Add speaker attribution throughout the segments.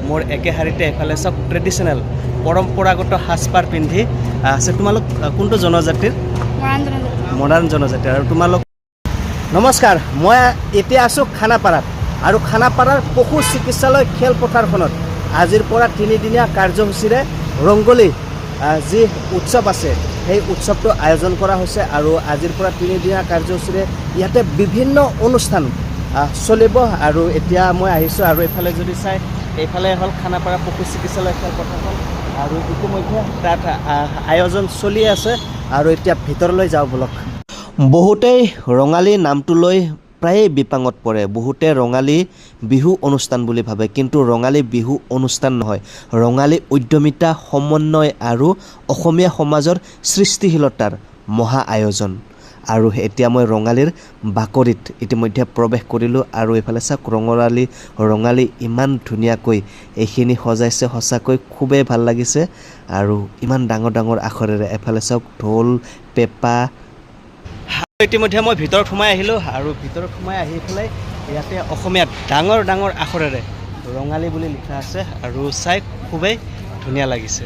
Speaker 1: মোৰ একে শাৰীতে এফালে চাওক ট্ৰেডিশ্যনেল পৰম্পৰাগত সাজপাৰ পিন্ধি আছে। তোমালোক কোনটো জনজাতিৰ? মৰাণ জনজাতিৰ। আৰু তোমালোক নমস্কাৰ, মই এতিয়া আছোঁ খানাপাৰাত আৰু খানাপাৰাৰ পশু চিকিৎসালয় খেলপথাৰখনত আজিৰ পৰা 3 দিনীয়া কাৰ্যসূচীৰে ৰংগলী যি উৎসৱ আছে সেই উৎসৱটো আয়োজন কৰা হৈছে। আৰু আজিৰ পৰা 3 দিনীয়া কাৰ্যসূচীৰে ইয়াতে বিভিন্ন অনুষ্ঠান চলিব। আৰু এতিয়া মই আহিছোঁ আৰু এইফালে যদি চাই এইফালে হ'ল খানাপাৰা পশু চিকিৎসালয় খেলপথাৰখন আৰু ইতিমধ্যে তাত আয়োজন চলি আছে। আৰু এতিয়া ভিতৰলৈ যাওঁ বলক। বহুতেই ৰঙালী নামটো লৈ প্ৰায়ে বিপাঙত পৰে। বহুতে ৰঙালী বিহু অনুষ্ঠান বুলি ভাবে, কিন্তু ৰঙালী বিহু অনুষ্ঠান নহয়, ৰঙালী উদ্যমিতা, সমন্বয় আৰু অসমীয়া সমাজৰ সৃষ্টিশীলতাৰ মহা আয়োজন। আৰু এতিয়া মই ৰঙালীৰ বাকৰিত ইতিমধ্যে প্ৰৱেশ কৰিলোঁ। আৰু এইফালে চাওক ৰঙালী ইমান ধুনীয়াকৈ এইখিনি সজাইছে, সঁচাকৈ খুবেই ভাল লাগিছে। আৰু ইমান ডাঙৰ ডাঙৰ আখৰেৰে এফালে চাওক ঢোল, পেঁপা। ইতিমধ্যে মই ভিতৰত সোমাই আহিলোঁ আৰু ভিতৰত সোমাই আহি পেলাই ইয়াতে অসমীয়াত ডাঙৰ ডাঙৰ আখৰেৰে ৰঙালী বুলি লিখা আছে আৰু চাই খুবেই ধুনীয়া লাগিছে।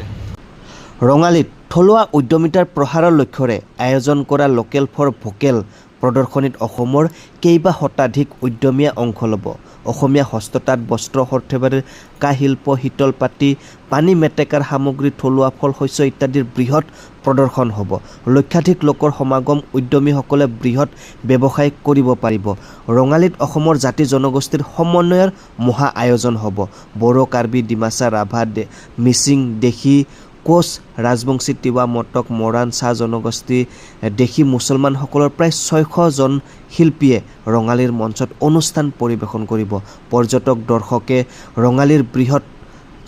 Speaker 1: ৰঙালীত থলুৱা উদ্যমিতাৰ প্ৰসাৰৰ লক্ষ্যৰে আয়োজন কৰা লোকেল ফৰ ভোকেল প্ৰদৰ্শনীত অসমৰ কেইবা শতাধিক উদ্যমীয়ে অংশ ল'ব। অসমীয়া হস্ততাঁত, বস্ত্ৰ, সৰ্থেবাৰীৰ কাঁহ শিল্প, শীতল পাটি, পানী মেটেকাৰ সামগ্ৰী, থলুৱা ফল, শস্য ইত্যাদিৰ বৃহৎ প্ৰদৰ্শন হ'ব। লক্ষাধিক লোকৰ সমাগম, উদ্যমীসকলে বৃহৎ ব্যৱসায় কৰিব পাৰিব। ৰঙালীত অসমৰ জাতি জনগোষ্ঠীৰ সমন্বয়ৰ মহা আয়োজন হ'ব। বড়ো, কাৰ্বি, ডিমাচা, ৰাভা, মিচিং, দেশী, কোচ, ৰাজবংশী, তিৱা, মটক, মৰাণ, চাহ জনগোষ্ঠী, দেশী মুছলমানসকলৰ প্ৰায় 600 জন শিল্পীয়ে ৰঙালীৰ মঞ্চত অনুষ্ঠান পৰিৱেশন কৰিব। পৰ্যটক দৰ্শকে ৰঙালীৰ বৃহৎ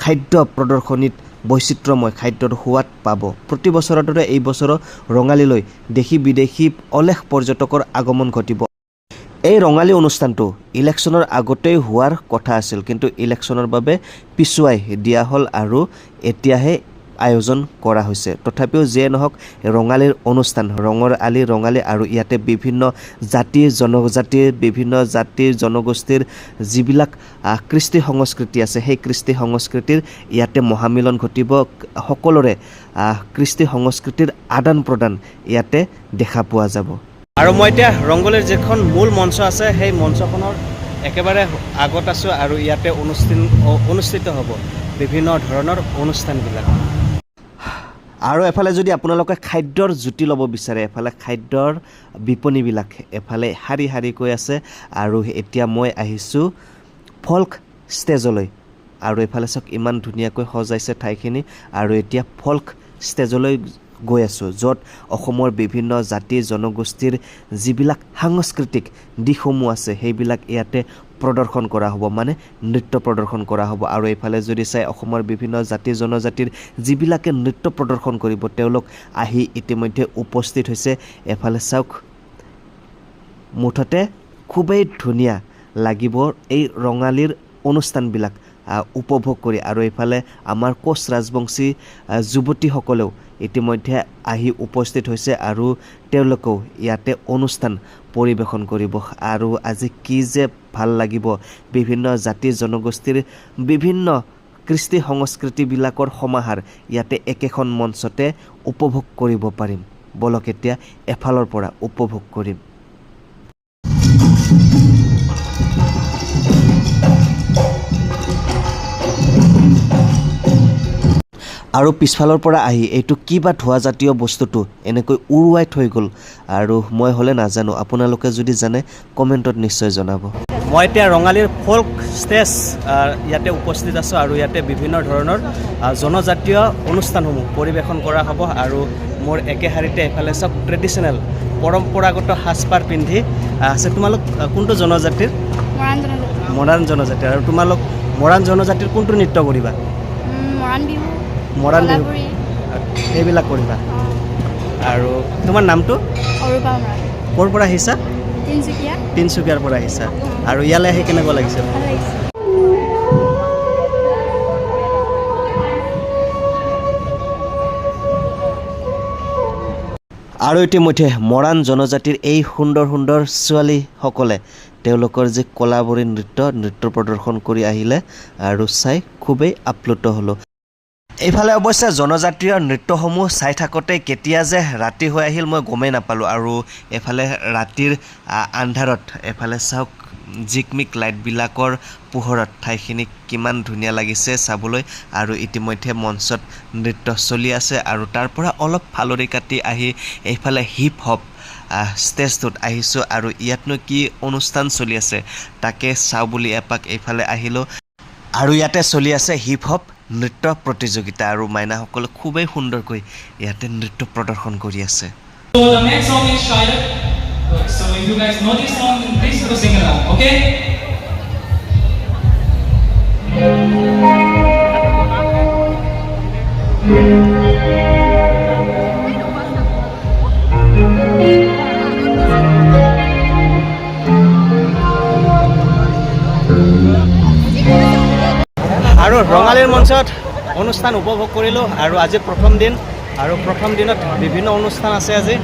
Speaker 1: খাদ্য প্ৰদৰ্শনীত বৈচিত্ৰ্যময় খাদ্যৰ সোৱাদ পাব। প্ৰতি বছৰৰ দৰে এই বছৰো ৰঙালীলৈ দেশী বিদেশী অলেখ পৰ্যটকৰ আগমন ঘটিব। এই ৰঙালী অনুষ্ঠানটো ইলেকশ্যনৰ আগতেই হোৱাৰ কথা আছিল, কিন্তু ইলেকশ্যনৰ বাবে পিছুৱাই দিয়া হ'ল আৰু এতিয়াহে আয়োজন কৰা হৈছে। তথাপিও যিয়ে নহওক ৰঙালীৰ অনুষ্ঠান, ৰঙৰ আলি ৰঙালী, আৰু ইয়াতে বিভিন্ন জাতিৰ জনজাতিৰ, বিভিন্ন জাতিৰ জনগোষ্ঠীৰ যিবিলাক কৃষ্টি সংস্কৃতি আছে সেই কৃষ্টি সংস্কৃতিৰ ইয়াতে মহামিলন ঘটিব। সকলোৰে কৃষ্টি সংস্কৃতিৰ আদান প্ৰদান ইয়াতে দেখা পোৱা যাব। আৰু মই এতিয়া ৰংগলীৰ যিখন মূল মঞ্চ আছে সেই মঞ্চখনৰ একেবাৰে আগত আছোঁ আৰু ইয়াতে অনুষ্ঠিত হ'ব বিভিন্ন ধৰণৰ অনুষ্ঠানবিলাক। আৰু এফালে যদি আপোনালোকে খাদ্যৰ জুতি ল'ব বিচাৰে, এফালে খাদ্যৰ বিপণীবিলাক এফালে শাৰী শাৰীকৈ আছে। আৰু এতিয়া মই আহিছোঁ ফল্ক ষ্টেজলৈ আৰু এইফালে চাওক ইমান ধুনীয়াকৈ সজাইছে ঠাইখিনি। আৰু এতিয়া ফল্ক ষ্টেজলৈ গৈ আছোঁ, য'ত অসমৰ বিভিন্ন জাতি জনগোষ্ঠীৰ যিবিলাক সাংস্কৃতিক দিশসমূহ আছে সেইবিলাক ইয়াতে প্ৰদৰ্শন কৰা হ'ব, মানে নৃত্য প্ৰদৰ্শন কৰা হ'ব। আৰু এইফালে যদি চাই অসমৰ বিভিন্ন জাতি জনজাতিৰ যিবিলাকে নৃত্য প্ৰদৰ্শন কৰিব তেওঁলোক আহি ইতিমধ্যে উপস্থিত হৈছে। এফালে চাওক, মুঠতে খুবেই ধুনীয়া লাগিব এই ৰঙালীৰ অনুষ্ঠানবিলাক উপভোগ কৰি। আৰু এইফালে আমাৰ কোচ ৰাজবংশী যুৱতীসকলেও ইতিমধ্যে আহি উপস্থিত হৈছে আৰু তেওঁলোকেও ইয়াতে অনুষ্ঠান পৰিৱেশন কৰিব। আৰু আজি কি যে ভাল লাগিব, বিভিন্ন জাতি জনগোষ্ঠীৰ বিভিন্ন কৃষ্টি সংস্কৃতিবিলাকৰ সমাহাৰ ইয়াতে একেখন মঞ্চতে উপভোগ কৰিব পাৰিম। বলক এতিয়া এফালৰ পৰা উপভোগ কৰিম। আৰু পিছফালৰ পৰা আহি এইটো কিবা ধোঁৱাজাতীয় বস্তুটো এনেকৈ উৰুৱাই থৈ গ'ল, আৰু মই হ'লে নাজানো, আপোনালোকে যদি জানে কমেণ্টত নিশ্চয় জনাব। মই এতিয়া ৰঙালীৰ ফল্ক ষ্টেজ ইয়াতে উপস্থিত আছোঁ আৰু ইয়াতে বিভিন্ন ধৰণৰ জনজাতীয় অনুষ্ঠানসমূহ পৰিৱেশন কৰা হ'ব। আৰু মোৰ একে শাৰীতে এফালে চাওক ট্ৰেডিশ্যনেল পৰম্পৰাগত সাজপাৰ পিন্ধি আছে। তোমালোক কোনটো জনজাতিৰ? মৰাণ জনজাতিৰ। আৰু তোমালোক মৰাণ জনজাতিৰ কোনটো নৃত্য কৰিবা? মৰাণ বিহু সেইবিলাক কৰিবা। আৰু তোমাৰ নামটো? ক'ৰ পৰা আহিছা? তিনিচুকীয়াৰ পৰা আহিছা। আৰু ইয়ালৈ আহি কেনেকুৱা লাগিছে? আৰু ইতিমধ্যে মৰাণ জনজাতিৰ এই সুন্দৰ সুন্দৰ ছোৱালীসকলে তেওঁলোকৰ যে কলাবৰী নৃত্য প্ৰদৰ্শন কৰি আহিলে আৰু চাই খুবেই আপ্লুত হ'লোঁ। এইফালে অৱশ্যে জনজাতীয় নৃত্যসমূহ চাই থাকোঁতে কেতিয়া যে ৰাতি হৈ আহিল মই গমেই নাপালোঁ। আৰু এইফালে ৰাতিৰ আন্ধাৰত এইফালে চাওক জিকমিক লাইটবিলাকৰ পোহৰত ঠাইখিনি কিমান ধুনীয়া লাগিছে চাবলৈ। আৰু ইতিমধ্যে মঞ্চত নৃত্য চলি আছে আৰু তাৰ পৰা অলপ ফালৰি কাটি আহি এইফালে হিপ হপ ষ্টেজটোত আহিছোঁ আৰু ইয়াতনো কি অনুষ্ঠান চলি আছে তাকে চাওঁ বুলি এপাক এইফালে আহিলোঁ। আৰু ইয়াতে চলি আছে হিপ হপ নৃত্য প্ৰতিযোগিতা আৰু মাইনাসকলে খুবেই সুন্দৰকৈ ইয়াতে নৃত্য প্ৰদৰ্শন কৰি আছে।
Speaker 2: So the next song is Shayad. So if you guys know this song, please do sing along, okay?
Speaker 1: আৰু ৰঙালীৰ মঞ্চত অনুষ্ঠান উপভোগ কৰিলোঁ আৰু আজি প্ৰথম দিন আৰু প্ৰথম দিনত বিভিন্ন অনুষ্ঠান আছে আজি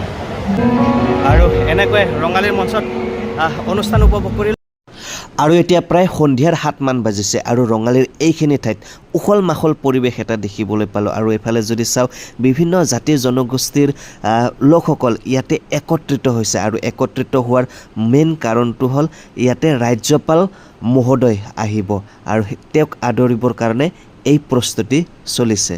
Speaker 1: আৰু এনেকৈ ৰঙালীৰ মঞ্চত অনুষ্ঠান উপভোগ কৰিলোঁ। আৰু এতিয়া প্ৰায় সন্ধিয়াৰ 7 মান বাজিছে আৰু ৰঙালীৰ এইখিনি ঠাইত উখল মাখল পৰিৱেশ এটা দেখিবলৈ পালোঁ। আৰু এইফালে যদি চাওঁ বিভিন্ন জাতি জনগোষ্ঠীৰ লোকসকল ইয়াতে একত্ৰিত হৈছে আৰু একত্ৰিত হোৱাৰ মেইন কাৰণটো হ'ল ইয়াতে ৰাজ্যপাল মহোদয় আহিব আৰু তেওঁক আদৰিবৰ কাৰণে এই প্ৰস্তুতি চলিছে।